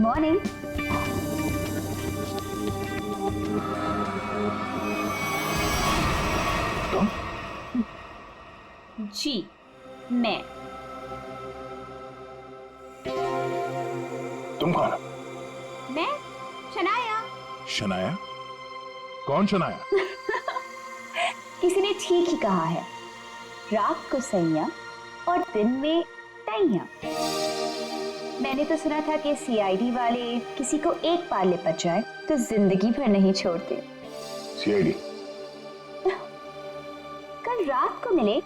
Morning. तुम? जी मैं। तुम कौन? मैं शनाया। शनाया? कौन शनाया? किसी ने ठीक ही कहा है, रात को सैया और दिन में तैया। मैंने तो सुना था कि सीआईडी वाले किसी को एक बार लिपट जाए तो जिंदगी भर नहीं छोड़ते। सीआईडी? कल रात को मिले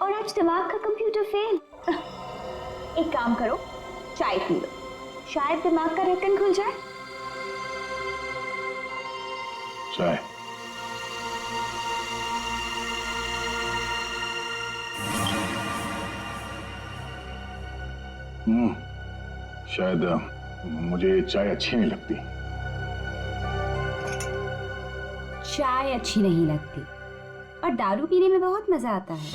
और आज दिमाग का कंप्यूटर फेल। एक काम करो, चाय पी लो, शायद दिमाग का ढक्कन खुल जाए। चाय? शायद मुझे चाय अच्छी नहीं लगती। चाय अच्छी नहीं लगती और दारू पीने में बहुत मजा आता है।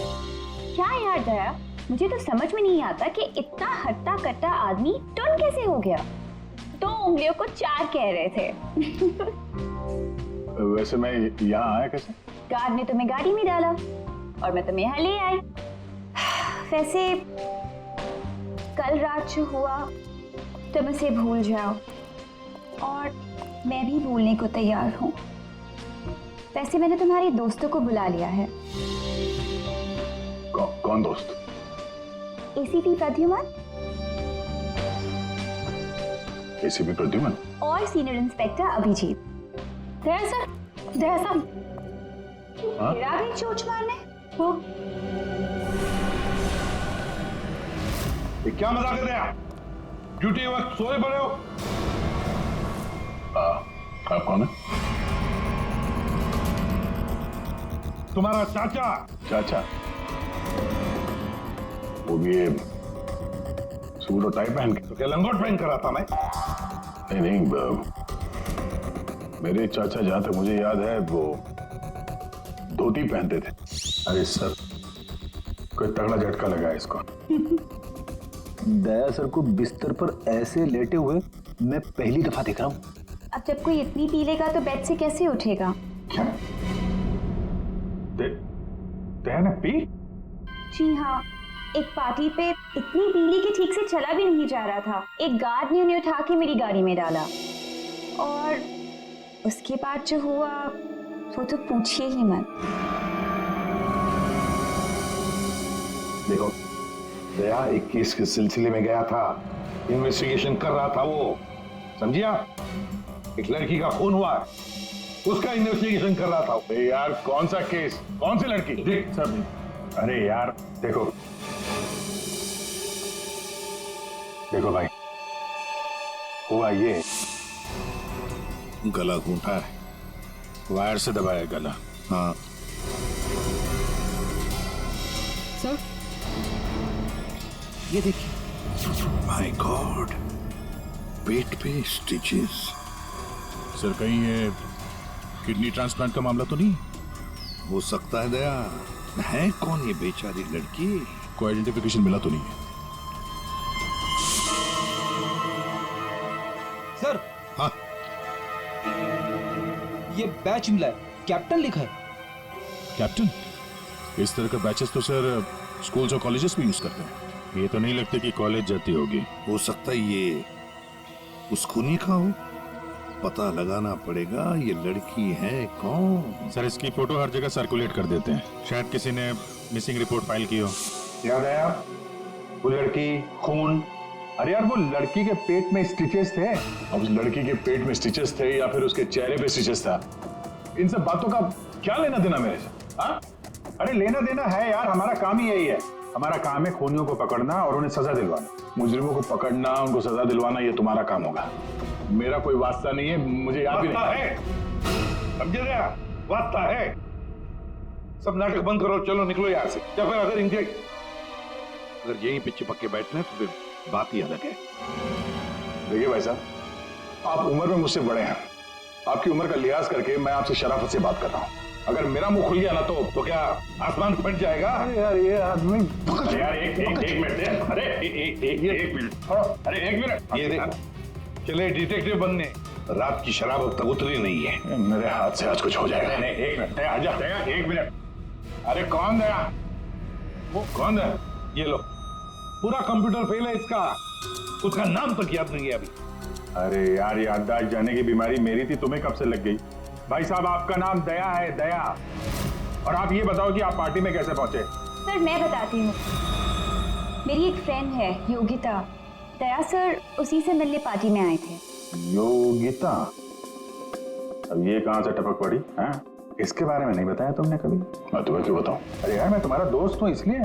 क्या यार दया, मुझे तो समझ में नहीं आता कि इतना हट्टा कट्टा आदमी टुन कैसे हो गया। 2 उंगलियों को 4 कह रहे थे। वैसे मैं यहाँ आया कैसे? गार्ड ने तुम्हें गाड़ी में डाला और मैं तुम्हें यहाँ ले आई। वैसे कल रात जो हुआ तुम उसे भूल जाओ और मैं भी भूलने को तैयार हूँ। वैसे मैंने तुम्हारे दोस्तों को बुला लिया है। कौन दोस्त? एसीपी प्रद्युमन एसीपी प्रद्युमन और सीनियर इंस्पेक्टर अभिजीत। दया सर मेरा भी चोट मारने हो। ये क्या मजाक कर रहे हैं आप? ड्यूटी वक्त सोए पड़े हो। आप कौन है? तुम्हारा चाचा। चाचा? वो भी ये सूट और टाई पहन के? तो क्या लंगोट पहन कर आता मैं? नहीं, मेरे चाचा जहां तक मुझे याद है वो धोती पहनते थे। अरे सर, कोई तगड़ा झटका लगा है इसको। दया सर को बिस्तर पर ऐसे लेटे हुए मैं पहली दफा देख रहा हूँ। अब जब कोई इतनी पी लेगा तो बेड से कैसे उठेगा? क्या? दया ने पी? जी हाँ, एक पार्टी पे इतनी पीली कि ठीक से चला भी नहीं जा रहा था। एक गार्ड ने उन्हें उठा के मेरी गाड़ी में डाला और उसके बाद जो हुआ वो तो पूछिए ही मत। देखो, दया एक केस के सिलसिले में गया था, इन्वेस्टिगेशन कर रहा था वो, समझिए आप? एक लड़की का खून हुआ, उसका इन्वेस्टिगेशन कर रहा था। यार कौन सा केस? कौन सी लड़की? देख सर, अरे यार देखो भाई, हुआ ये, गला घूंटा है, वायर से दबाया गला। हाँ सर, ये देखिए। माय गॉड, पेट पे स्टिचेस। सर कहीं ये किडनी ट्रांसप्लांट का मामला तो नहीं? हो सकता है दया। है कौन ये बेचारी लड़की? कोई आइडेंटिफिकेशन मिला तो नहीं है? सर, हाँ, ये बैच मिला है, कैप्टन लिखा है। कैप्टन? इस तरह का बैचेस तो सर स्कूल्स और कॉलेजेस में यूज करते हैं। ये तो नहीं लगता कि कॉलेज जाती होगी। हो सकता है ये उस खूनी का हो। पता लगाना पड़ेगा ये लड़की है कौन। सर इसकी फोटो हर जगह सर्कुलेट कर देते हैं, शायद किसी ने मिसिंग रिपोर्ट फाइल की हो। याद आया? वो लड़की, खून। अरे यार, वो लड़की के पेट में स्टिचेस थे। अब उस लड़की के पेट में स्टिचेस थे या फिर उसके चेहरे पे स्टिचेस था, इन सब बातों का क्या लेना देना मेरे से? हाँ? अरे लेना देना है यार, हमारा काम ही यही है। हमारा काम है खूनियों को पकड़ना और उन्हें सजा दिलवाना। मुजरिमों को पकड़ना, उनको सजा दिलवाना, ये तुम्हारा काम होगा। मेरा कोई वास्ता नहीं है, मुझे याद भी नहीं है। समझे गया? वास्ता है। सब नाटक बंद करो, चलो निकलो यहाँ से। या फिर अगर यहीं पे चिपक के बैठना है तो फिर बात ही अलग है। देखिए भाई साहब, आप उम्र में मुझसे बड़े हैं, आपकी उम्र का लिहाज करके मैं आपसे शराफत से बात कर रहा हूँ। अगर मेरा मुंह खुल गया ना तो क्या आसमान फट जाएगा? अरे यार ये आदमी, यार एक मिनट दे। अरे एक मिनट, अरे एक मिनट, ये देख, चले डिटेक्टिव बनने। रात की शराब अब तक उतरी नहीं है। मेरे हाथ से आज कुछ हो जाएगा। नहीं, एक मिनट दया, आजा दया, एक मिनट। अरे कौन दया? वो कौन है? ये लो, पूरा कंप्यूटर फेल है इसका, उसका नाम तक याद नहीं है अभी। अरे यार, याददाश्त जाने की बीमारी मेरी थी, तुम्हें कब से लग गई? भाई साहब, आपका नाम दया है, दया। और आप ये बताओ कि आप पार्टी में कैसे पहुंचे? सर मैं बताती हूँ। मेरी एक फ्रेंड है योगिता, दया सर उसी से मिलने पार्टी में आए थे। योगिता? अब ये कहां से टपक पड़ी? हैं? इसके बारे में नहीं बताया तुमने कभी? मैं तुम्हें क्यों बताऊं? अरे यार, मैं तुम्हारा दोस्त हूं, इसलिए।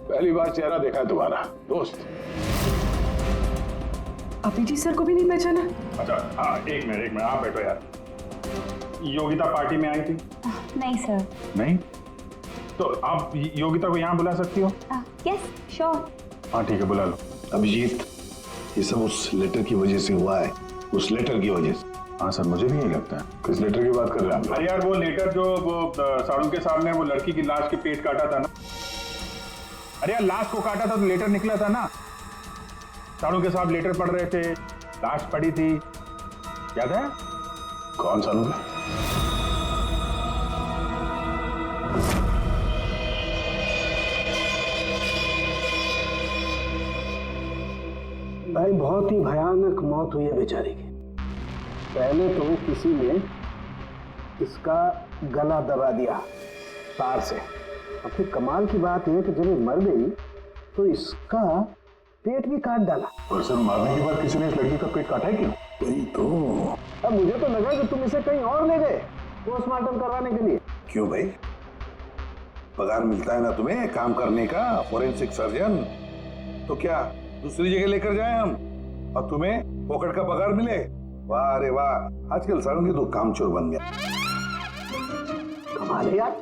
पहली बार चेहरा देखा है तुम्हारा, दोस्त। अभी जी सर को भी नहीं पहचाना? अच्छा हाँ, एक मिनट आप बैठो यार। योगिता पार्टी में आई थी? नहीं सर। नहीं? तो आप योगिता को यहाँ बुला सकती हो? Yes sure. हाँ ठीक है, बुला लो। अभिजीत, ये सब उस लेटर की वजह से हुआ है, उस लेटर की वजह से। हाँ सर, मुझे भी यही लगता है। किस लेटर की बात कर रहे हैं? अरे यार, वो लेटर जो वो साड़ू के सामने वो लड़की की लाश के पेट काटा था ना। अरे यार, लाश को काटा था तो लेटर निकला था ना। साड़ू के साहब लेटर पढ़ रहे थे, लाश पड़ी थी, याद है? कौन साड़ू का? भाई बहुत ही भयानक मौत हुई है बेचारी की। पहले तो किसी ने इसका गला दबा दिया तार से, और फिर कमाल की बात है कि जब ये मर गई तो इसका पेट भी काट डाला। और सर, मारने के बाद किसी ने इस लड़की का पेट काटा है क्यों? वही तो। अब मुझे तो लगा कि तुम इसे कहीं और ले गए पोस्टमार्टम करवाने के लिए। क्यों भाई, पगार मिलता है ना तुम्हें काम करने का, फोरेंसिक सर्जन। तो क्या दूसरी जगह लेकर जाए हम और तुम्हें पॉकेट का पगार मिले? वाह रे वाह, आजकल सारंगी तो कामचोर बन गया। कमाल है यार।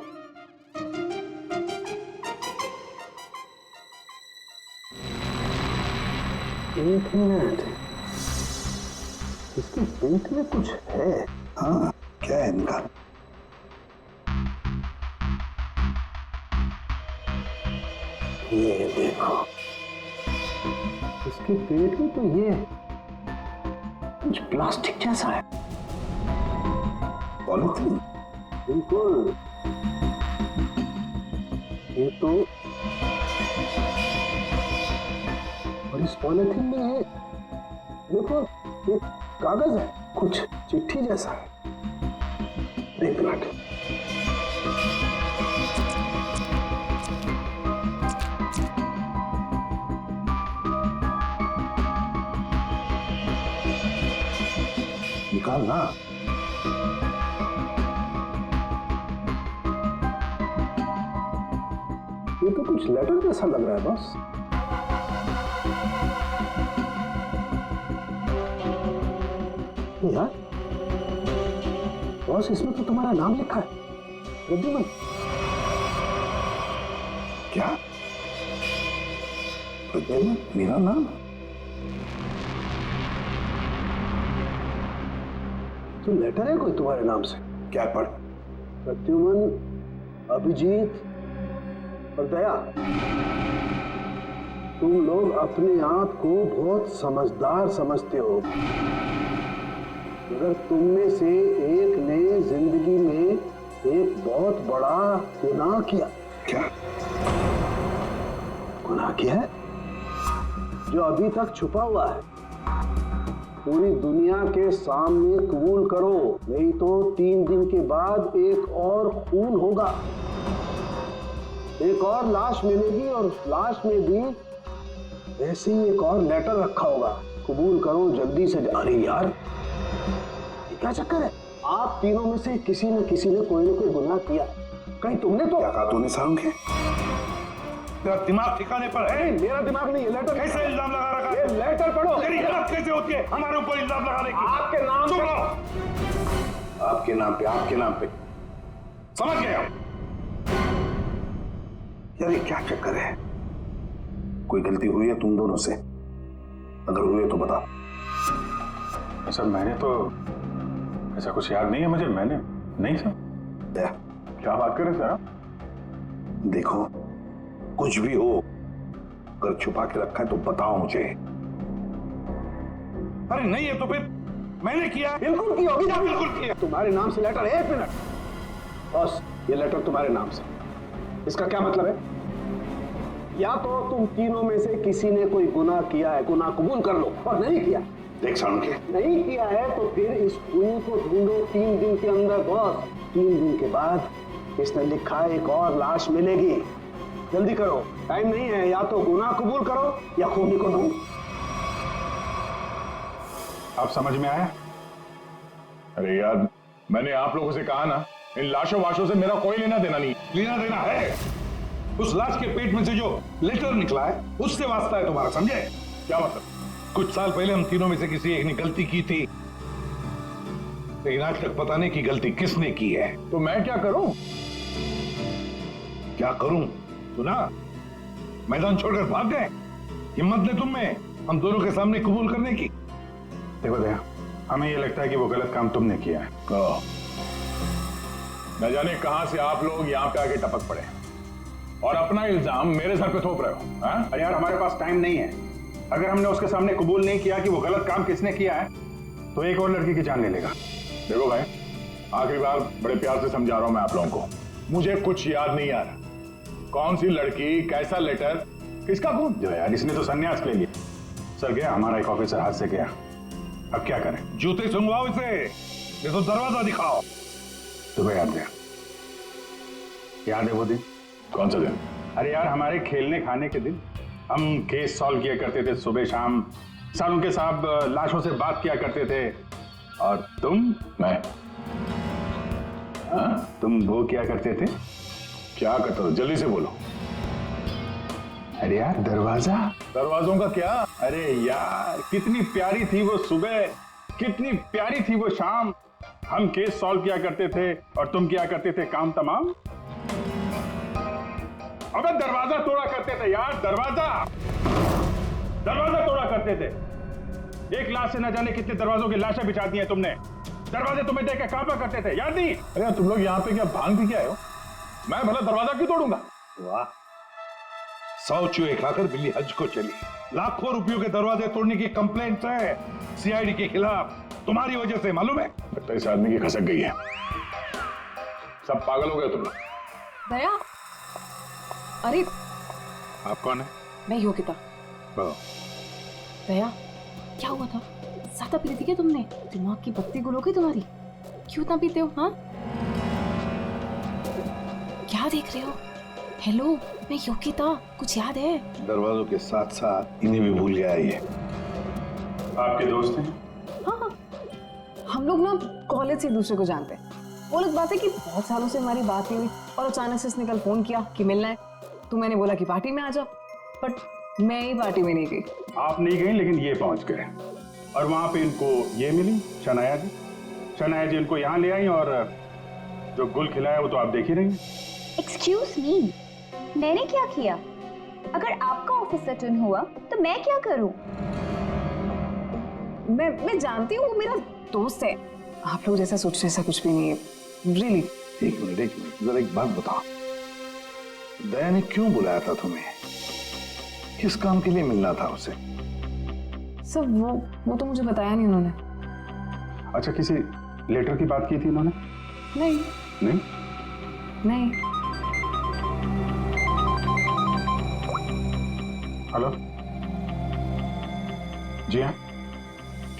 एक मिनट, इसके पेट में कुछ है। हाँ, क्या है इनका? ये देखो, इसके पेट में तो ये कुछ प्लास्टिक जैसा है। पॉलीथीन? बिल्कुल, ये तो। और इस पॉलीथीन में ये देखो, एक कागज है, कुछ चिट्ठी जैसा है। एक मिनट, निकाल ना। ये तो कुछ लेटर जैसा लग रहा है बॉस। यार बॉस, इसमें तो तुम्हारा नाम लिखा है, प्रद्युमन। क्या? प्रद्युमन मेरा नाम? तो लेटर है कोई तुम्हारे नाम से? क्या पढ़? प्रद्युमन, अभिजीत और दया, तुम लोग अपने आप को बहुत समझदार समझते हो, मगर तुम में से एक ने जिंदगी में एक बहुत बड़ा गुनाह किया। क्या गुनाह किया है जो अभी तक छुपा हुआ है। पूरी दुनिया के सामने कबूल करो, नहीं तो 3 दिन के बाद एक और खून होगा, एक और लाश मिलेगी, और उस लाश में भी ऐसे ही एक और लेटर रखा होगा। कबूल करो जल्दी से। अरे यार, ये क्या चक्कर है? आप तीनों में से किसी न किसी ने कोई ना कोई गुनाह किया। कहीं तुमने तो? क्या कहा तूने सारंगी? तेरा दिमाग ठिकाने पर है? मेरा दिमाग नहीं, ये लेटर कैसे इल्जाम लगा रखा है? ये लेटर पढ़ो। तेरी हिम्मत कैसे होती है हमारे ऊपर इल्जाम लगाने की? आपके नाम चुप पे। रहो। आपके नाम पे, आपके नाम पे। समझ गया? यार ये क्या चक्कर है? कोई गलती हुई है तुम दोनों से? अगर हुई है तो बताओ। सर, मैंने तो ऐसा कुछ याद नहीं है मुझे। मैंने नहीं सर। दया, क्या बात कर रहे सर? देखो, कुछ भी हो, अगर छुपा के रखा है तो बताओ मुझे। अरे नहीं है तो फिर मैंने किया। बिल्कुल की होगी ना, बिल्कुल किया। तुम्हारे नाम से लेटर। एक मिनट बॉस, ये लेटर तुम्हारे नाम से, इसका क्या मतलब है? या तो तुम तीनों में से किसी ने कोई गुनाह किया है, गुनाह कबूल कर लो, और नहीं किया, देख सालुंके, नहीं किया है तो फिर इस खूनी को ढूंढो 3 दिन के अंदर बॉस। 3 दिन के बाद इसने लिखा एक और लाश मिलेगी। जल्दी करो, टाइम नहीं है। या तो गुनाह कबूल करो या खूनी को ढूंढो। आप समझ में आया? अरे यार, मैंने आप लोगों से कहा ना, इन लाशों वाशों से मेरा कोई लेना देना नहीं। लेना देना है। उस लाश के पेट में से जो लेटर निकला है उससे वास्ता है तुम्हारा, समझे? क्या मतलब? कुछ साल पहले हम तीनों में से किसी एक ने गलती की थी, लेकिन आज तक पता नहीं कि गलती किसने की है। तो मैं क्या करूं? क्या करूं? सुना, मैदान छोड़कर भाग गए। हिम्मत ने तुम में हम दोनों के सामने कबूल करने की। देखो दया, हमें ये लगता है कि वो गलत काम तुमने किया है। न जाने कहां से आप लोग यहाँ पे आके टपक पड़े और अपना इल्जाम मेरे सर पे थोप रहे हो। हाँ? अरे यार, हमारे पास टाइम नहीं है। अगर हमने उसके सामने कबूल नहीं किया कि वो गलत काम किसने किया है, तो एक और लड़की की जान ले लेगा। देखो भाई, आखिरी बार बड़े प्यार से समझा रहा हूं मैं आप लोगों को, मुझे कुछ याद नहीं आ रहा। कौन सी लड़की, कैसा लेटर, किसका खून? जो यार, इसने तो संन्यास ले लिया। सर गया, हमारा एक ऑफिसर हाथ से गया। अब क्या करें? जूते सुंघवाओ इसे, ये तो दरवाजा दिखाओ। तुम्हें याद गया? याद है वो दिन? कौन सा दिन? अरे यार, हमारे खेलने खाने के दिन हम केस सॉल्व किया करते थे सुबह शाम। सालुंके साहब लाशों से बात किया करते थे, और मैं तुम वो क्या करते थे? क्या करता था? जल्दी से बोलो। अरे यार, दरवाजा। दरवाजों का क्या? अरे यार, कितनी प्यारी थी वो सुबह, कितनी प्यारी थी वो शाम। हम केस सॉल्व किया करते थे और तुम क्या करते थे? काम तमाम। अबे दरवाजा तोड़ा करते थे यार, दरवाजा तोड़ा करते थे। एक लाश से न जाने कितने दरवाजों की लाशें बिछा दी हैं तुमने। दरवाजे तुम्हें देख के कांपा करते थे, याद नहीं? अरे तुम लोग यहाँ पे क्या भांग पी के आए हो? मैं भला दरवाजा क्यों तोड़ूंगा? वाह, 100 चूहे खाकर बिल्ली हज को चली। लाखों रुपयों के दरवाजे तोड़ने की कंप्लेंट है सीआईडी के खिलाफ, तुम्हारी वजह से, मालूम है? लगता है इस आदमी की खसक गई है। सब पागल हो गए तुम लोग। दया, अरे आप कौन है? मैं योगिता। दया, क्या हुआ था? ज्यादा पी ली थी क्या तुमने? दिमाग की बत्ती गुल हो गई तुम्हारी? क्यों इतना पीते हो? हाँ, क्या देख रहे हो? हेलो, मैं योगिता, कुछ याद है? दरवाजों के साथ साथ इन्हें भी भूल गया ये। आपके दोस्त हैं? हाँ, हम लोग ना कॉलेज से एक दूसरे को जानते हैं। वो लोग बात है कि बहुत सालों से हमारी बात नहीं हुई और अचानक से इसने कल फोन किया कि मिलना है। तो मैंने बोला कि पार्टी में आ जाओ, बट मैं ही पार्टी में नहीं गई। आप नहीं गई, लेकिन ये पहुंच गए और वहां पे इनको ये मिली, शनाया जी। शनाया जी इनको यहाँ ले आई और जो गुल खिलाया वो तो आप देख ही रही हैं। एक्सक्यूज मी, मैंने क्या किया? अगर आपका ऑफिसर टर्न हुआ तो मैं क्या करूं? मैं जानती हूँ, वो मेरा दोस्त है। आप लोग जैसा सोच रहे ऐसा कुछ भी नहीं है, रियली। एक मिनट, जरा एक बात बताओ, दया ने क्यों बुलाया था तुम्हें? किस काम के लिए मिलना था उसे? सर वो तो मुझे बताया नहीं उन्होंने। अच्छा, किसी लेटर की बात की थी उन्होंने? नहीं नहीं? नहीं। हेलो जी हाँ।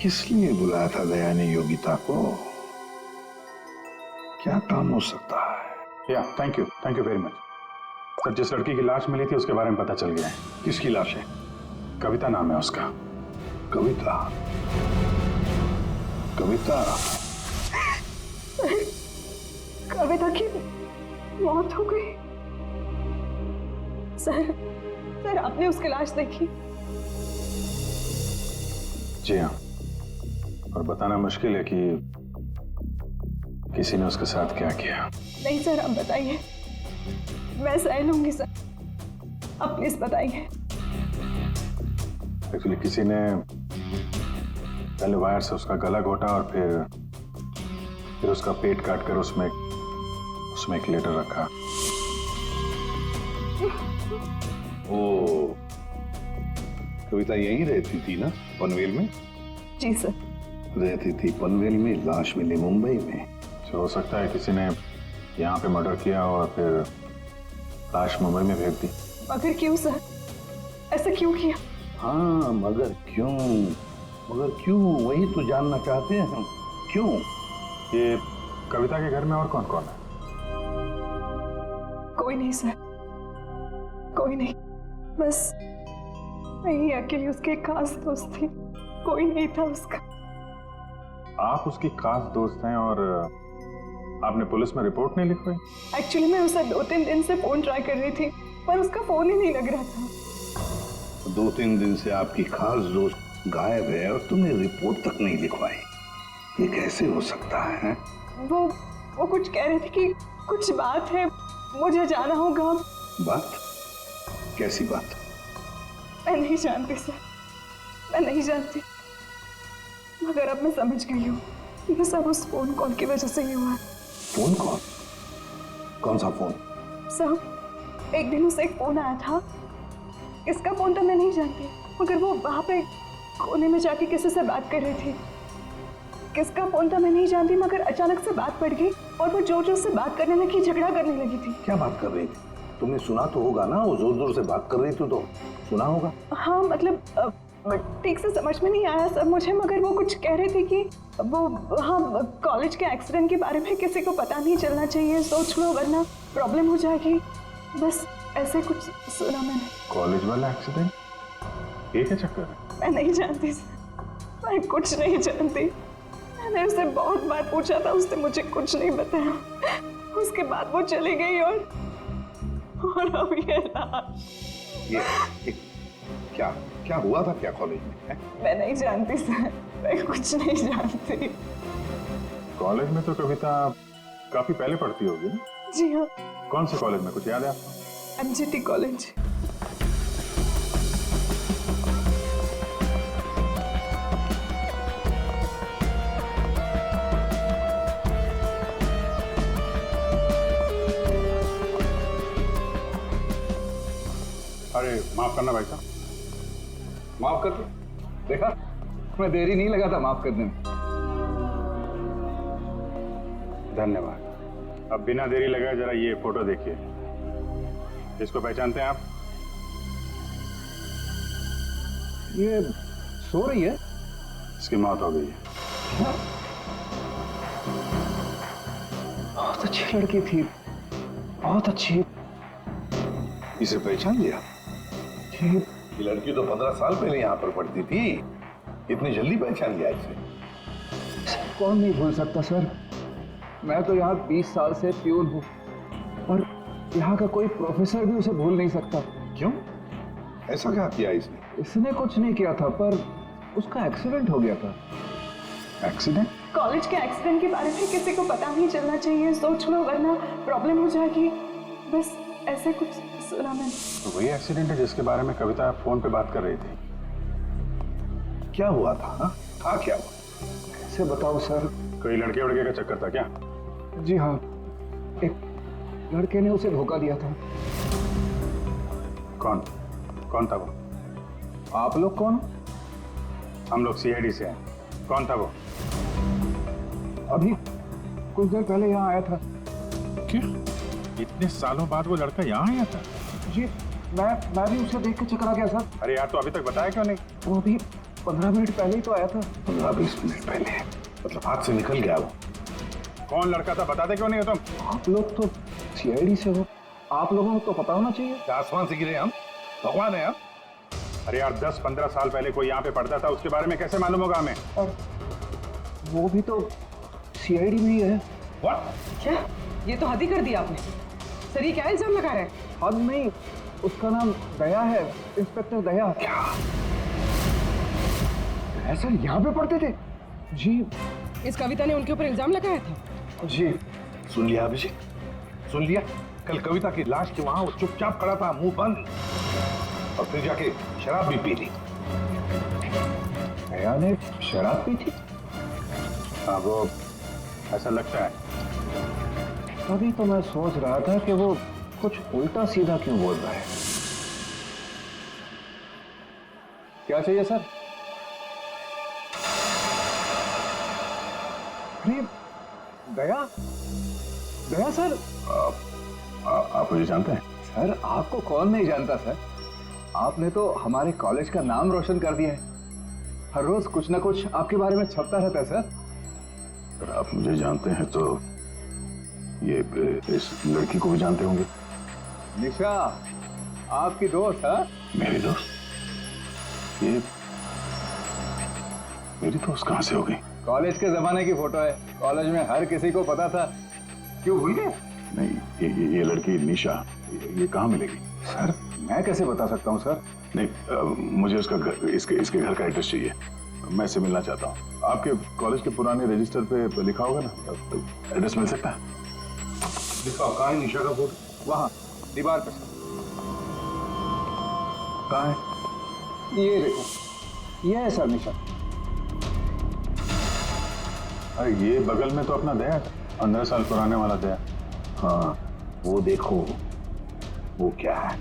किस लिए बुलाया था दया ने योगिता को? क्या काम हो सकता है? या thank you very much sir. जिस लड़की की लाश मिली थी उसके बारे में पता चल गया है। किसकी लाश है? कविता नाम है उसका। कविता? कविता? कविता की मौत हो गई। सर आपने उसकी लाश देखी? जी हाँ, और बताना मुश्किल है कि किसी ने उसके साथ क्या किया। नहीं सर, अब बताइए, मैं सह लूंगी सर, अब प्लीज बताइए। एक्चुअली किसी ने पहले वायर से उसका गला घोटा और फिर उसका पेट काटकर उसमें एक लेटर रखा। ओ, कविता यहीं रहती थी ना, पनवेल में? जी सर। रहती थी पनवेल में, लाश मिली मुंबई में। हो सकता है किसी ने यहाँ पे मर्डर किया और फिर लाश मुंबई में भेज दी। मगर क्यों सर, ऐसा क्यों किया? हाँ मगर क्यों, वही तो जानना चाहते हैं हम, क्यों? ये कविता के घर में और कौन कौन है? कोई नहीं सर, कोई नहीं, बस मैं ही अकेली उसके खास दोस्त थी, कोई नहीं था उसका। आप उसकी खास दोस्त हैं और आपने पुलिस में रिपोर्ट नहीं लिखवाई? एक्चुअली मैं उसे 2-3 दिन से फोन ट्राई कर रही थी, पर उसका फोन ही नहीं लग रहा था। 2-3 दिन से आपकी खास दोस्त गायब है और तुमने रिपोर्ट तक नहीं लिखवाई, ये कैसे हो सकता है? वो कुछ कह रहे थे कि कुछ बात है, मुझे जाना होगा। बात? कैसी बात? मैं नहीं जानती सर, मैं नहीं जानती, मगर अब मैं समझ गई हूँ, ये सब उस फोन कॉल की वजह से ही हुआ है। Phone call? कौन सा फोन? सर एक दिन उसे एक फोन आया था, किसका फोन था मैं नहीं जानती, मगर वो वहां पे कोने में जाके किसी से बात कर रही थी। किसका फोन था मैं नहीं जानती, मगर अचानक से बात पड़ गई और वो जोर जोर से बात करने लगी, झगड़ा करने लगी थी। क्या बात कर रही थी? तुमने सुना तो होगा ना, वो जोर जोर से बात कर रही थी तो सुना होगा। हाँ मतलब ठीक से समझ में नहीं आया सर मुझे, मगर वो कुछ कह रही थी कि वो हाँ कॉलेज के एक्सीडेंट के बारे में किसी को पता नहीं चलना चाहिए, सोच लो वरना प्रॉब्लम हो जाएगी, बस ऐसे कुछ सुना मैंने। कॉलेज वाला एक्सीडेंट? ये क्या चक्कर है? मैं नहीं जानती सर, मैं कुछ नहीं जानती, मैंने उसे बहुत बार पूछा था, उसने मुझे कुछ नहीं बताया। उसके बाद वो चली गई और अब ये क्या हुआ था क्या कॉलेज में है? मैं नहीं जानती सर, मैं कुछ नहीं जानती। कॉलेज में तो कविता काफी पहले पढ़ती होगी ना? जी हाँ। कौन से कॉलेज में, कुछ याद है आपको? MGT college. अरे माफ करना भाई साहब। माफ कर दो। देखा, मैं देरी नहीं लगा था माफ करने में। धन्यवाद। अब बिना देरी लगाए जरा ये फोटो देखिए, इसको पहचानते हैं आप? ये सो रही है? इसकी मौत हो गई है। बहुत अच्छी लड़की थी, बहुत अच्छी। इसे पहचान लिया? जी। ये लड़की तो 15 साल पहले यहाँ पर पढ़ती थी, इतनी जल्दी पहचान लिया इसे? कौन नहीं भूल सकता सर, मैं तो यहाँ 20 साल से प्यून हूँ और यहाँ का कोई प्रोफेसर भी उसे भूल नहीं सकता। क्यों? ऐसा क्या किया इसने? इसने कुछ नहीं किया था, पर उसका एक्सीडेंट हो गया था। एक्सीडेंट? कॉलेज के एक्सीडेंट के बारे में किसी को पता नहीं चलना चाहिए, सोच लो वरना प्रॉब्लम हो जाएगी, बस ऐसे कुछ सुना मैंने। तो वही एक्सीडेंट है जिसके बारे में कविता फोन पे बात कर रही थी। क्या हुआ था? हाँ? था क्या हुआ? कैसे बताओ सर? कोई लड़के वड़के का चक्कर था क्या? जी हाँ, एक लड़के ने उसे धोखा दिया था। कौन था वो? आप लोग कौन? हम लोग CID से हैं। कौन था वो? अभी कुछ देर पहले यहाँ आया था। क्या? इतने सालों बाद वो लड़का यहाँ आया था? जी, मैं भी उसे देख के चकरा गया सर। अरे यार, तो अभी तक बताया क्यों नहीं? वो अभी 15 मिनट पहले ही तो आया था। 15-20 मिनट पहले? मतलब हाथ से निकल गया वो? कौन लड़का था बताते क्यों नहीं हो तुम? आप लोग तो CID से हो, आप लोगों को तो पता होना चाहिए। आसमान से गिरे हम? भगवान है हम? अरे यार, 10-15 साल पहले कोई यहाँ पे पढ़ता था, उसके बारे में कैसे मालूम होगा हमें? और वो भी तो CID में ही है। What? क्या? ये तो हद ही कर दिया आपने सर, ये क्या इल्जाम लगा रहे हैं? हद नहीं, उसका नाम दया है, इंस्पेक्टर दया। क्या? सर यहाँ पे पढ़ते थे? जी। इस कविता ने उनके ऊपर इल्जाम लगाया था? जी। सुन लिया अभिषेक, सुन लिया? कल कविता की लाश के वहां वो चुपचाप खड़ा था, मुंह बंद, और फिर जाके शराब भी पी ली। दया ने शराब पी थी? हाँ, वो ऐसा लगता है। अभी तो मैं सोच रहा था कि वो कुछ उल्टा सीधा क्यों बोल रहा है। क्या चाहिए सर? अरे दया, दया सर। आप मुझे जानते हैं? सर आपको कौन नहीं जानता सर, आपने तो हमारे कॉलेज का नाम रोशन कर दिया है। हर रोज कुछ ना कुछ आपके बारे में छपता रहता है सर। अगर आप मुझे जानते हैं तो ये इस लड़की को भी जानते होंगे। निशा आपकी दोस्त है? मेरी दोस्त? ये मेरी दोस्त कहां से हो गई? कॉलेज के जमाने की फोटो है, कॉलेज में हर किसी को पता था। क्यों भूल गए? नहीं, ये लड़की निशा ये कहाँ मिलेगी? सर मैं कैसे बता सकता हूँ सर? नहीं, मुझे उसका घर, इसके घर का एड्रेस चाहिए। मैं इससे मिलना चाहता हूँ। आपके कॉलेज के पुराने रजिस्टर पे लिखा होगा ना, तो एड्रेस मिल सकता है? दिखाओ, कहाँ है निशा का फोटो? वहाँ दीवार पे सर। कहाँ है? ये देखो, ये है सर निशा। अरे ये बगल में तो अपना दया, 15 साल पुराने वाला दया। हाँ, वो देखो, वो क्या है?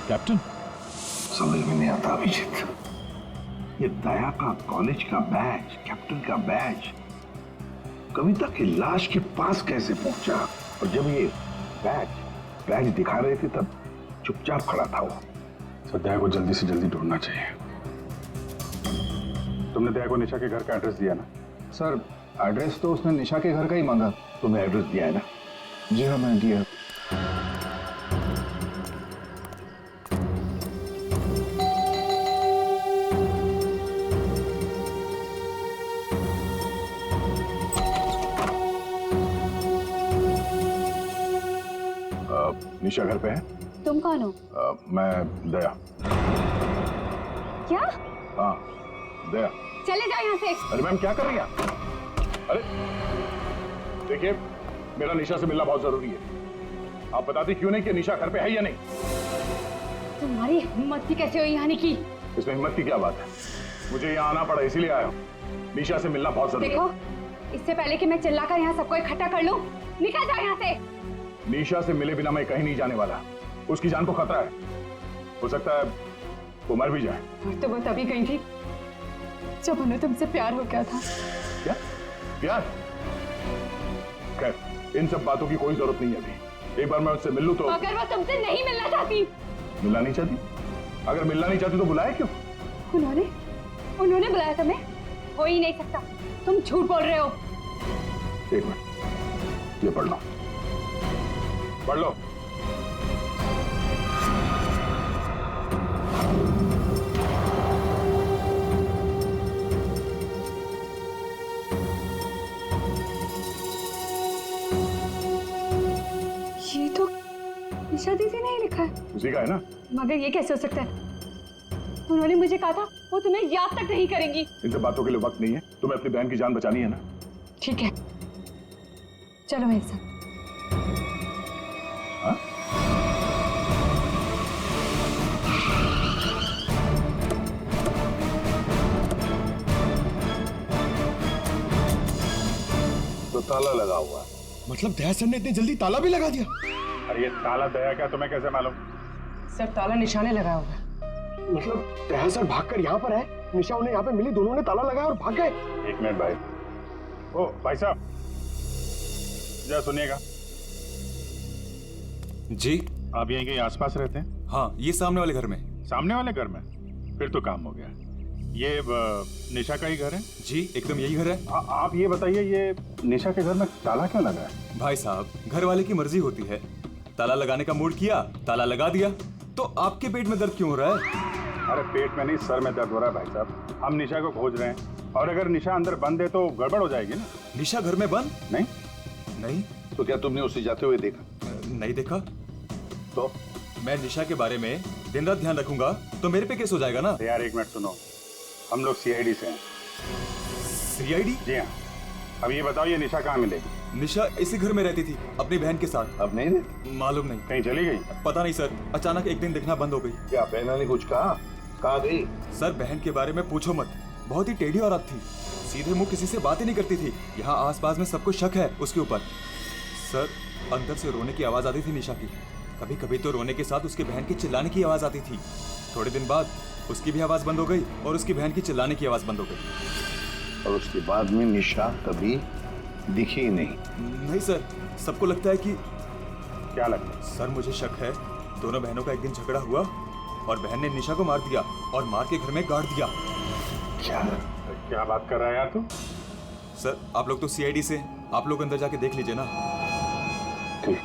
कैप्टन, समझ में नहीं आता अभिजीत। ये दया का कॉलेज का बैच, कैप्टन का बैच, कविता की लाश के पास कैसे पहुंचा? और जब ये बैच दिखा रहे थे तब चुपचाप खड़ा था वो। सर दया को जल्दी से जल्दी ढूंढना चाहिए। तुमने दया को निशा के घर का एड्रेस दिया ना? सर एड्रेस तो उसने निशा के घर का ही मांगा। तुम्हें एड्रेस दिया है ना? जी हाँ मैंने दिया। निशा घर पे है? तुम कौन हो? मैं दया। क्या? हाँ दया। चले जाओ यहाँ से। अरे मैम क्या कर रही हैं? अरे देखिए, मेरा निशा से मिलना बहुत जरूरी है। आप बताती क्यों नहीं कि निशा घर पे है या नहीं? तुम्हारी हिम्मत भी कैसे हुई आने की? इसमें हिम्मत की क्या बात है? मुझे यहाँ आना पड़ा इसीलिए आया हूँ। निशा से मिलना बहुत जरूरी है। देखो, इससे पहले कि मैं चिल्लाकर यहाँ सबको इकट्ठा कर लूं, निकल जाओ यहाँ से। निशा से मिले बिना मैं कहीं नहीं जाने वाला। उसकी जान को खतरा है, हो सकता है वो मर भी जाए। और तो वो तभी गई थी जब उन्हें तुमसे प्यार हो गया था। क्या प्यार? खैर इन सब बातों की कोई जरूरत नहीं है अभी। एक बार मैं उससे मिल लूं तो। अगर वो तुमसे नहीं मिलना चाहती? मिलना नहीं चाहती? अगर मिलना नहीं चाहती तो बुलाया क्यों? उन्होंने बुलाया तुम्हें? हो ही नहीं सकता, तुम झूठ बोल रहे हो। एक मिनट, ये पढ़ लो, पढ़ लो। ये तो निशा दीदी ने ही लिखा है। उसी का है ना? मगर ये कैसे हो सकता है? उन्होंने मुझे कहा था वो तुम्हें याद तक नहीं करेंगी। इन सब बातों के लिए वक्त नहीं है। तुम्हें अपनी बहन की जान बचानी है ना? ठीक है, चलो मेरे साथ। हाँ? तो ताला लगा हुआ है। मतलब दया सर ने इतनी जल्दी ताला भी लगा दिया? अरे ये ताला दया क्या तुम्हें कैसे मालूम? सर ताला निशाने लगाया हुआ है। मतलब दया सर भागकर यहाँ पर है, निशा उन्हें यहाँ पे मिली, दोनों ने ताला लगाया और भाग गए। एक मिनट भाई। ओ भाई साहब जरा सुनिएगा। जी आप यहीं कहीं आसपास रहते हैं? हाँ, ये सामने वाले घर में। सामने वाले घर में? फिर तो काम हो गया। ये निशा का ही घर है? जी एकदम यही घर है। आप ये बताइए, ये निशा के घर में ताला क्यों लगा है? भाई साहब, घर वाले की मर्जी होती है। ताला लगाने का मूड किया, ताला लगा दिया। तो आपके पेट में दर्द क्यों हो रहा है? अरे पेट में नहीं, सर में दर्द हो रहा है भाई साहब। हम निशा को खोज रहे हैं और अगर निशा अंदर बंद है तो गड़बड़ हो जाएगी ना। निशा घर में बंद? नहीं नहीं। तो क्या तुमने उसे जाते हुए देखा? नहीं देखा। तो मैं निशा के बारे में दिन रात ध्यान रखूंगा तो मेरे पे केस हो जाएगा ना। यार एक मिनट सुनो, हम लोग सीआईडी से हैं। सीआईडी? जी हाँ। अब ये बताओ, ये निशा कहाँ मिलेगी? निशा इसी घर में रहती थी अपनी बहन के साथ। अब नहीं रहती? मालूम नहीं। कहीं चली गई? पता नहीं सर, अचानक एक दिन दिखना बंद हो गई। क्या बहना ने कुछ कहा? कहाँ गई? सर बहन के बारे में पूछो मत, बहुत ही टेढ़ी औरत थी। सीधे मुंह किसी से बात ही नहीं करती थी। यहाँ आसपास में सबको शक है उसके ऊपर। सर अंदर से रोने की आवाज आती थी निशा की। कभी कभी तो रोने के साथ उसके बहन के चिल्लाने की आवाज आती थी। थोड़े दिन बाद उसकी भी आवाज बंद हो गई और उसकी बहन की चिल्लाने की आवाज बंद हो गई। और उसके बाद में निशा कभी दिखी ही नहीं। नहीं सर, सबको लगता है कि क्या लगता है? सर मुझे शक है दोनों बहनों का एक दिन झगड़ा हुआ और बहन ने निशा को मार दिया और मार के घर में गाड़ दिया। क्या बात कर रहा है यार तू? सर आप लोग तो सीआईडी से, आप लोग अंदर जाके देख लीजिए ना। ठीक।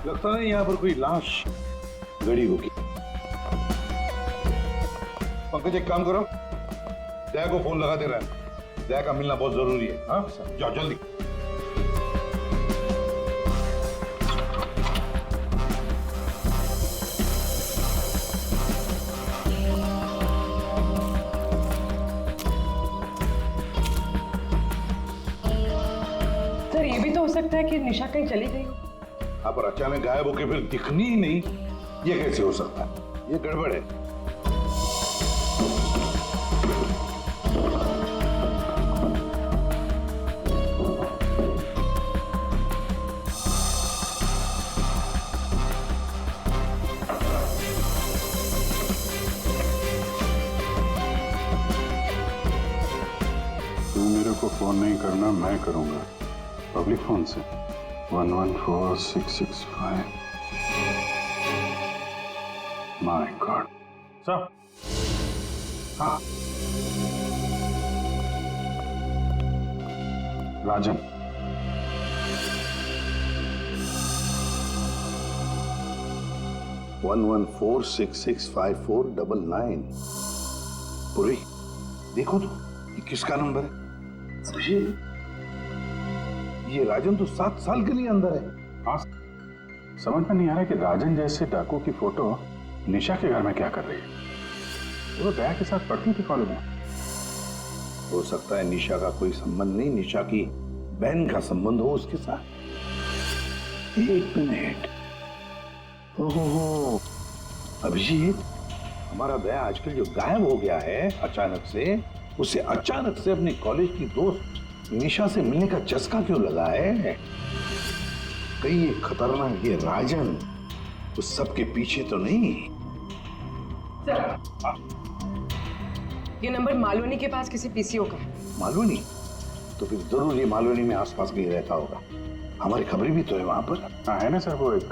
लगता है यहाँ पर कोई लाश गड़ी होगी। पंकज एक काम करो, दया को फोन लगा दे रहा है। दया का मिलना बहुत जरूरी है। हाँ जाओ जल्दी। सर ये भी तो हो सकता है कि निशा कहीं चली गई हो। हाँ पर अचानक गायब होके फिर दिखनी ही नहीं, ये कैसे हो सकता है? ये गड़बड़ है। तू मेरे को फोन नहीं करना, मैं करूंगा पब्लिक फोन से। 114665। My God. सर। हाँ राजन, वन 114665499। पूरी देखो तो ये किसका नंबर है? ये राजन तो 7 साल के लिए अंदर है। हाँ समझ में नहीं आ रहा कि राजन जैसे डाकू की फोटो निशा के घर में क्या कर रही है। वो दया के साथ पढ़ती थी कॉलेज में। हो सकता है निशा का कोई संबंध नहीं, निशा की बहन का संबंध हो उसके साथ। एक मिनट। ओहो अभिजीत, हमारा दया आजकल जो गायब हो गया है अचानक से, उसे अचानक से अपनी कॉलेज की दोस्त निशा से मिलने का चस्का क्यों लगा है? कहीं ये खतरनाक ये राजन उस सब के पीछे तो नहीं? ये नंबर मालवनी के पास किसी पीसीओ का है। मालवनी? तो फिर जरूर ये मालवनी में आसपास कहीं रहता होगा। हमारी खबरें भी तो है वहां पर। हाँ है ना सर, वो एक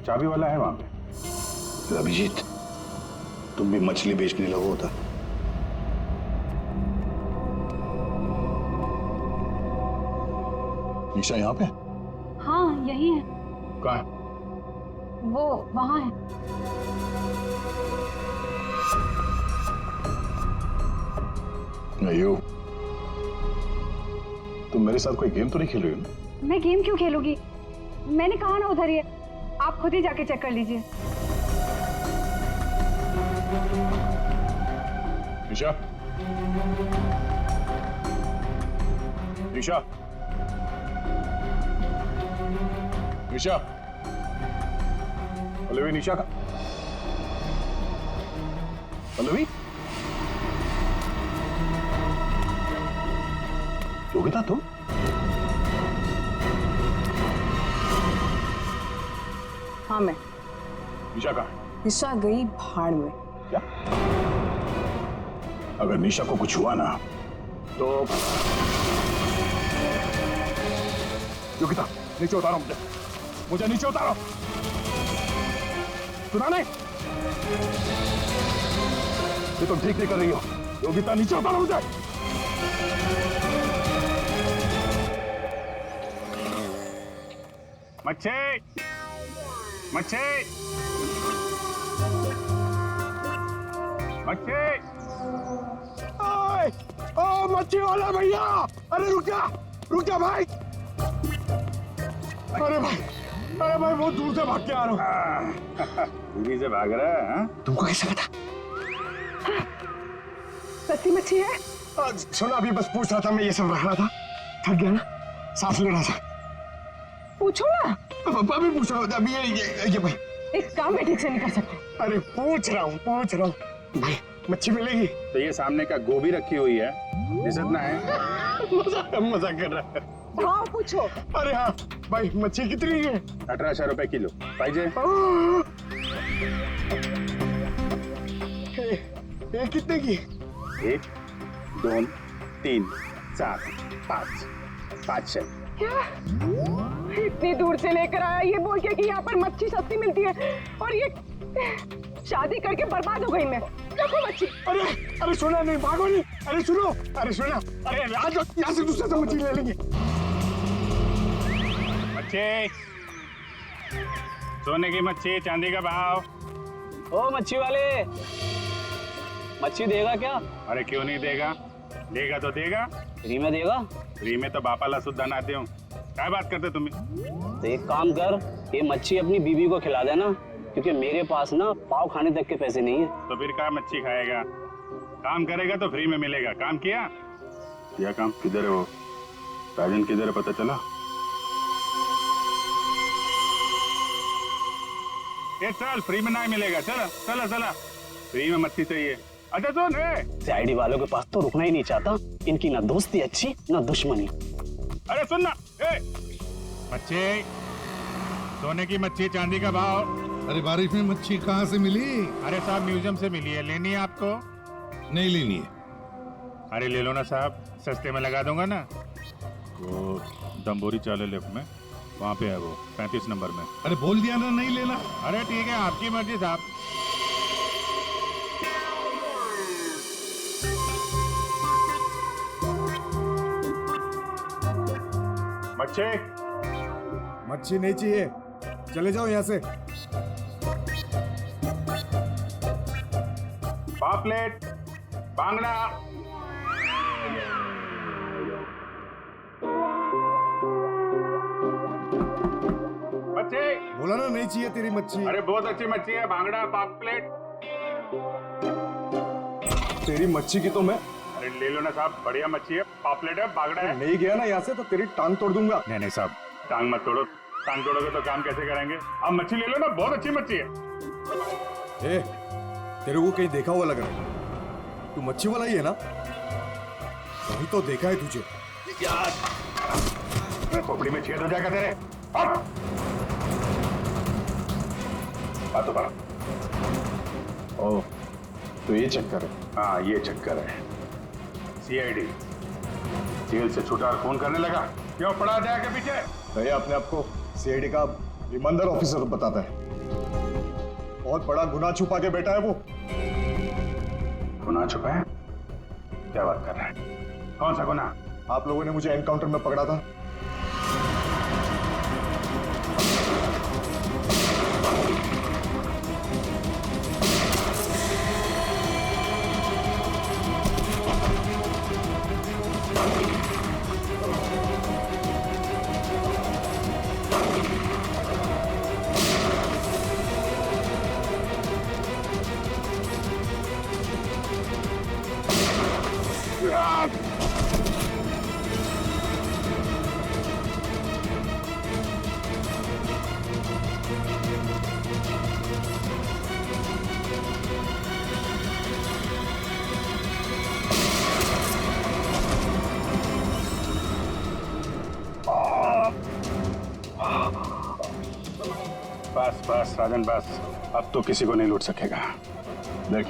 चाबी वाला है वहां पे। फिर अभिजीत तुम भी मछली बेचने लगो होता। निशा यहाँ पे? हाँ यही है। कहाँ है? वो वहां है। नहीं, तुम मेरे साथ कोई गेम तो नहीं खेल रही हो ना? मैं गेम क्यों खेलूंगी? मैंने कहा ना उधर ही है, आप खुद ही जाके चेक कर लीजिए। निशा, निशा, निशा, पल्लवी, निशा का पल्लवी, योगिता तुम? हाँ मैं। निशा कहाँ है? निशा गई भाड़ में। क्या? अगर निशा को कुछ हुआ ना तो योगिता नीचे उतारो, मुझे नीचे उतारो। सुना नहीं? ये तुम ठीक नहीं कर रही हो। योगिता नीचे उतारो मुझे। मच्छी, मच्छी, मच्छी। ओ मच्छी वाला भैया, अरे रुक जा भाई। अरे भाई बहुत दूर से भाग के आ रहा हूँ। दूरी से भाग रहा है? हाँ? तुमको कैसे पता? सच्ची मच्छी है? सुना, अभी बस पूछ रहा था, मैं ये सब रख रहा था, थक गया ना, सांस ले रहा था। पूछो ना। अभी पूछ रहा हूँ अभी ये भाई एक काम भी ठीक से नहीं कर सकते। अरे पूछ रहा हूँ भाई मच्छी मिलेगी? तो ये सामने का गोभी रखी हुई है, इज्जत ना है। मजाक कर रहा है। हाँ पूछो। अरे हाँ भाई मच्छी कितनी है? 1800 रुपए किलो पाइजे। ये कितने की? 1 2 3 4 5 5 क्या इतनी दूर से लेकर आया ये बोल के कि यहाँ पर मच्छी सस्ती मिलती है, और ये शादी करके बर्बाद हो गई मैं। देखो मच्छी। अरे सुना नहीं, भागो नहीं। अरे सुनो, अरे सुना, अरे आज यहाँ से दूसरे से मच्छी ले लेंगे। मच्छी, सोने की मच्छी, चांदी का भाव। ओ मच्छी वाले, मच्छी देगा क्या? अरे क्यों नहीं देगा, देगा तो देगा। फ्री में देगा? फ्री में तो बापाला सुद्धा ना दे। क्या बात करते तुम्हें? तो एक काम कर, ये मच्छी अपनी बीवी को खिला देना, क्योंकि मेरे पास ना पाव खाने तक के पैसे नहीं है। तो फिर क्या मच्छी खाएगा? काम करेगा तो फ्री में मिलेगा। काम किया काम? किधर है वो राजन, किधर है पता चला? ये चल, फ्री में नहीं मिलेगा। चला चला चला, फ्री में मच्छी चाहिए। अच्छा सुन, सीआईडी वालों के पास तो रुकना ही नहीं चाहता। इनकी ना दोस्ती अच्छी ना दुश्मनी। अरे सुन ना, मच्छी, सोने की मच्छी, चांदी का भाव। अरे बारिश में मच्छी कहाँ से मिली? अरे साहब म्यूजियम से मिली है, लेनी है आपको? नहीं लेनी है। अरे ले लो ना साहब, सस्ते में लगा दूंगा ना। वो दम्बोरी चाले लेफ्ट में, वहाँ पे है वो 35 नंबर में। अरे बोल दिया ना नहीं लेना। अरे ठीक है, आपकी मर्जी साहब। मच्छी, मच्छी नहीं चाहिए, चले जाओ यहाँ से। पापलेट, बांगड़ा। मच्छी, बोला ना नहीं चाहिए तेरी मच्छी। अरे बहुत अच्छी मच्छी है, बांगड़ा, पापलेट। तेरी मच्छी की तो मैं अरे ले लो ना साहब, बढ़िया मच्छी है, पापलेट है, बांगड़ा है। नहीं गया ना यहाँ से तो तेरी टांग तोड़ दूंगा। नहीं नहीं साहब, टांग मत तोड़ो। टांग तोड़ोगे तो काम कैसे करेंगे? आप मच्छी ले लो ना, बहुत अच्छी मच्छी है। तेरे को कहीं देखा हुआ लग रहा है, तू मच्छी वाला ही है ना? वही तो देखा है तुझे। खोपड़ी में छेद हो जाएगा तेरे। बात तो बड़ा। ओह, तो ये चक्कर है। हाँ ये चक्कर है। सीआईडी जेल से छूटा और फोन करने लगा, क्यों पड़ा जाएगा पीछे? भैया अपने आप को सीआईडी का ईमानदार ऑफिसर बताता है। बहुत बड़ा गुनाह छुपा के बैठा है वो। गुनाह छुपा है? क्या बात कर रहा है? कौन सा गुनाह? आप लोगों ने मुझे एनकाउंटर में पकड़ा था। बस बस राजन बस, अब तो किसी को नहीं लूट सकेगा। देख,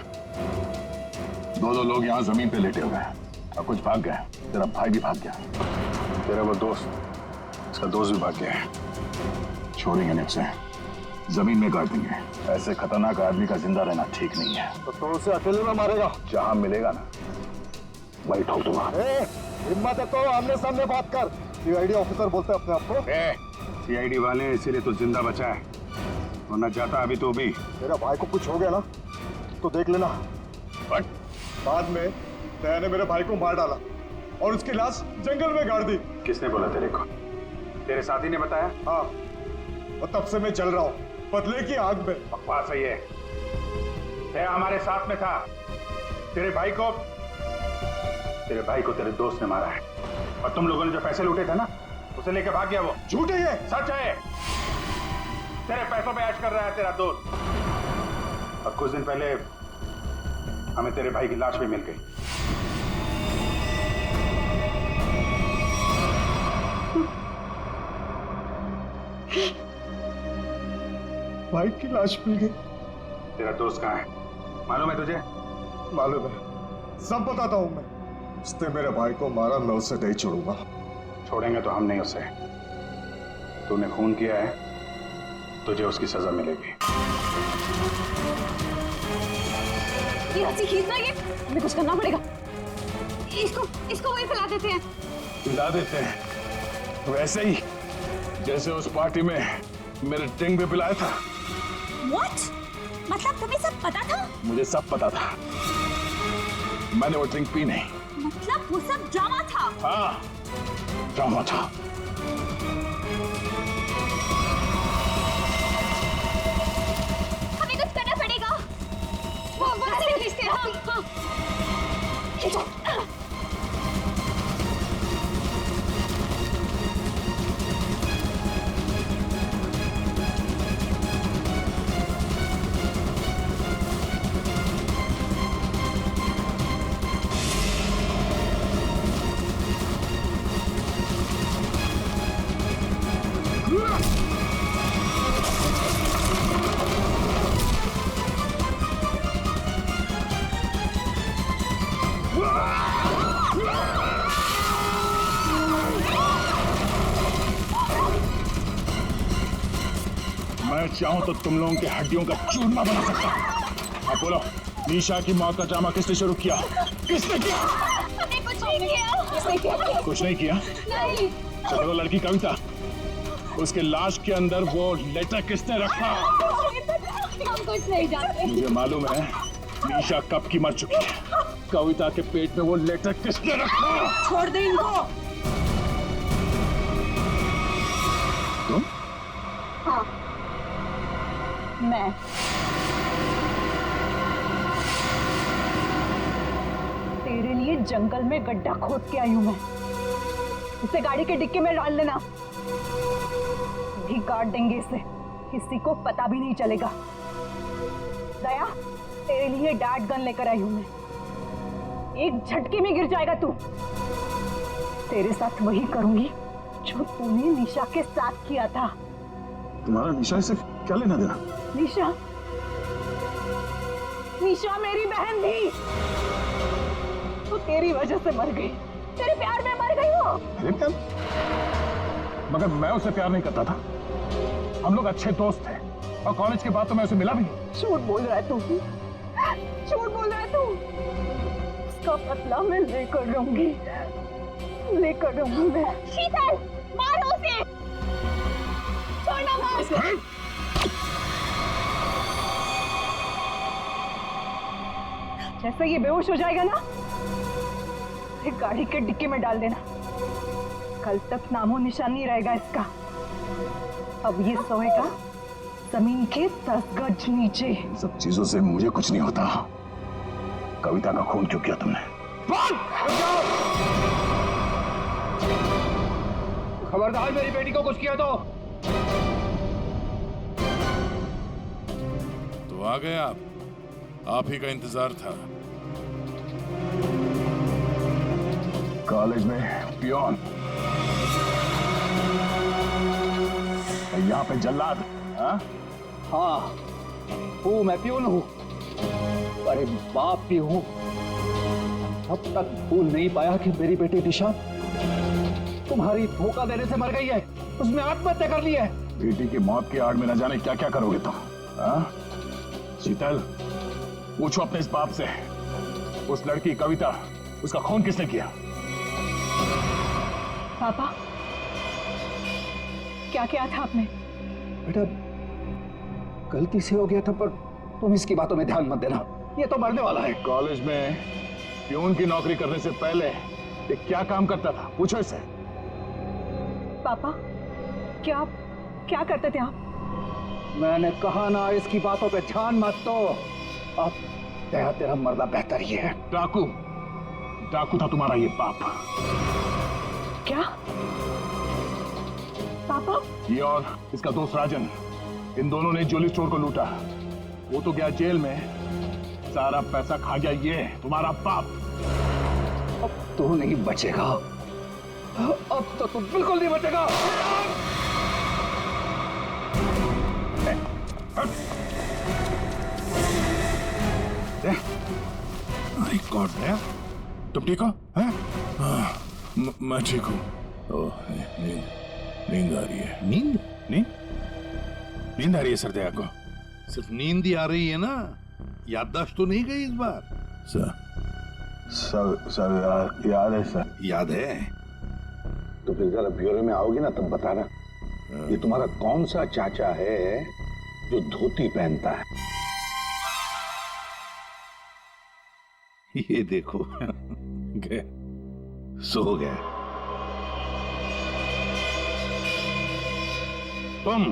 दो लोग यहाँ जमीन पे लेटे हुए हैं और कुछ भाग गए। तेरा भाई भी भाग गया, तेरा वो दोस्त, उसका दोस्त भी भाग गया है। छोड़ेंगे नहीं उसे, जमीन में गाड़ देंगे। ऐसे खतरनाक आदमी का जिंदा रहना ठीक नहीं है। तो उसे अकेले में मारेगा? जहां मिलेगा ना वही ठोक दूंगा। हिम्मत है तो आमने सामने बात कर। सीआईडी ऑफिसर बोलते हैं अपने आप को। सीआईडी वाले इसीलिए तो जिंदा बचा है, वरना जाता अभी तो भी। मेरा भाई को कुछ हो गया ना तो देख लेना। बट बाद में दया ने मेरे भाई को मार डाला और उसकी लाश जंगल में गाड़ दी। किसने बोला तेरे को? तेरे साथी ने बताया? हाँ, और तब से मैं चल रहा हूँ बदले की आग में। बकवास है ये। दया हमारे साथ में था। तेरे भाई को तेरे दोस्त ने मारा है। और तुम लोगों ने जो पैसे लूटे थे ना, उसे लेके भाग गया वो। झूठ है ये। सच है, तेरे पैसों पे ऐश कर रहा है तेरा दोस्त। और कुछ दिन पहले हमें तेरे भाई की लाश भी मिल गई। भाई की लाश मिल गई। तेरा दोस्त कहाँ है मालूम है तुझे? मालूम है, सब बताता हूं मैं। उसने मेरे भाई को मारा, मैं उसे नहीं छोड़ूंगा। छोड़ेंगे तो हम नहीं उसे। तूने खून किया है, तुझे उसकी सजा मिलेगी। ये रस्सी खींचना, ये हमें कुछ करना पड़ेगा। इसको वही फैला देते हैं। पिला देते हैं वैसे ही जैसे उस पार्टी में मेरे ड्रिंक भी पिलाया था। What? मतलब तुम्हें सब पता था? मुझे सब पता था, मैंने वो ड्रिंक पी नहीं। मतलब वो सब ड्रामा था? हाँ, ड्रामा था। हमें कुछ करना पड़ेगा। वो रस्सी खींचते हैं। हाँ। खींचो। मैं चाहूं तो तुम लोगों के हड्डियों का चूरमा बना सकता हूं। अब बोलो, निशा की मौत का ड्रामा किसने शुरू किया? किसने किया? हमने कुछ नहीं किया। कुछ नहीं किया? नहीं। तो वो लड़की कविता, उसके लाश के अंदर वो लेटर किसने रखा? हम कुछ नहीं जानते। मुझे मालूम है निशा कब की मर चुकी है। कविता के पेट में वो लेटर किसने रखा? छोड़ दे इनको। तुम? हाँ, मैं। तेरे लिए जंगल में गड्ढा खोद के आई हूं मैं। इसे गाड़ी के डिक्की में डाल लेना, भी काट देंगे इसे, किसी को पता भी नहीं चलेगा। दया, तेरे लिए डैड गन लेकर आई हूं मैं। एक झटके में गिर जाएगा तू। तेरे साथ वही करूंगी जो तूने निशा के साथ किया था। तुम्हारा निशा से क्या लेना देना? निशा, निशा मेरी बहन थी, वो तेरी वजह से मर गई। तेरे प्यार में मर गई वो। मेरे प्यार? मगर मैं उसे प्यार नहीं करता था। हम लोग अच्छे दोस्त थे और कॉलेज के बाद तो मैं उसे मिला भी नहीं। झूठ बोल रहा है तू, झूठ बोल रहा है तू। उसका बदला मैं लेकर रहूंगी, लेकर रहूंगी मैं। शीतल, मारो उसे। छोड़ना मत। जैसे ये बेहोश हो जाएगा ना, एक गाड़ी के डिक्की में डाल देना। कल तक नामो निशान नहीं रहेगा इसका। अब ये सोएगा जमीन के 10 गज नीचे। सब चीजों से मुझे कुछ नहीं होता। कविता का खून क्यों किया तुमने? खबरदार मेरी बेटी को कुछ किया तो आ गए आप ही का इंतजार था। कॉलेज में पियोन, यहाँ पे जल्लाद। हाँ, हूँ मैं पियून हूँ, अरे बाप भी हूँ। अब तक भूल नहीं पाया कि मेरी बेटी निशा तुम्हारी धोखा देने से मर गई है। उसने आत्महत्या कर ली है। बेटी की मौत की आड़ में न जाने क्या क्या करोगे तुम। शीतल, पूछो अपने इस बाप से, उस लड़की कविता, उसका खून किसने किया? पापा, क्या किया था आपने? बेटा, गलती से हो गया था, पर तुम इसकी बातों में ध्यान मत देना। ये तो मरने वाला है। कॉलेज में पियून की नौकरी करने से पहले ये क्या काम करता था? पूछो इसे। पापा, क्या करते थे आप? मैंने कहा ना, इसकी बातों पे ध्यान मत दो। अब तेरा मरना बेहतर ही है। डाकू था तुम्हारा ये बाप। क्या? पापा? ये और इसका दोस्त राजन, इन दोनों ने ज्वेलरी स्टोर को लूटा। वो तो गया जेल में, सारा पैसा खा गया ये तुम्हारा बाप। अब तू नहीं बचेगा, अब तो तू बिल्कुल नहीं बचेगा। माय गॉड, तुम ठीक हो? हैं? मैं ठीक हूँ। नींद आ रही है। नींद? नींद आ रही है सरदया को। सिर्फ नींद ही आ रही है ना, याददाश्त तो नहीं गई इस बार? सर याद है सर। याद है? तो फिर जरा ब्यूरो में आओगे ना तब बताना, ये तुम्हारा कौन सा चाचा है जो धोती पहनता है? ये देखो गए। सो गया। तुम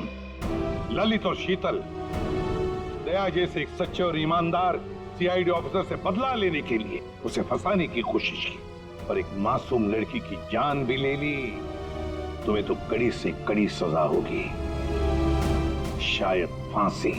ललित और शीतल दया जैसे एक सच्चे और ईमानदार सीआईडी ऑफिसर से बदला लेने के लिए उसे फंसाने की कोशिश की और एक मासूम लड़की की जान भी ले ली। तुम्हें तो कड़ी से कड़ी सजा होगी, शायद फांसी।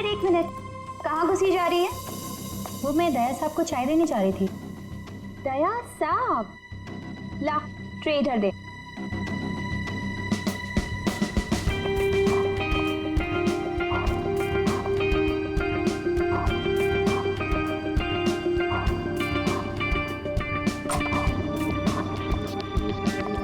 एक मिनट, कहाँ घुसी जा रही है? वो मैं दया साहब को चाय देने जा रही थी। दया साहब, ला ट्रे इधर दे।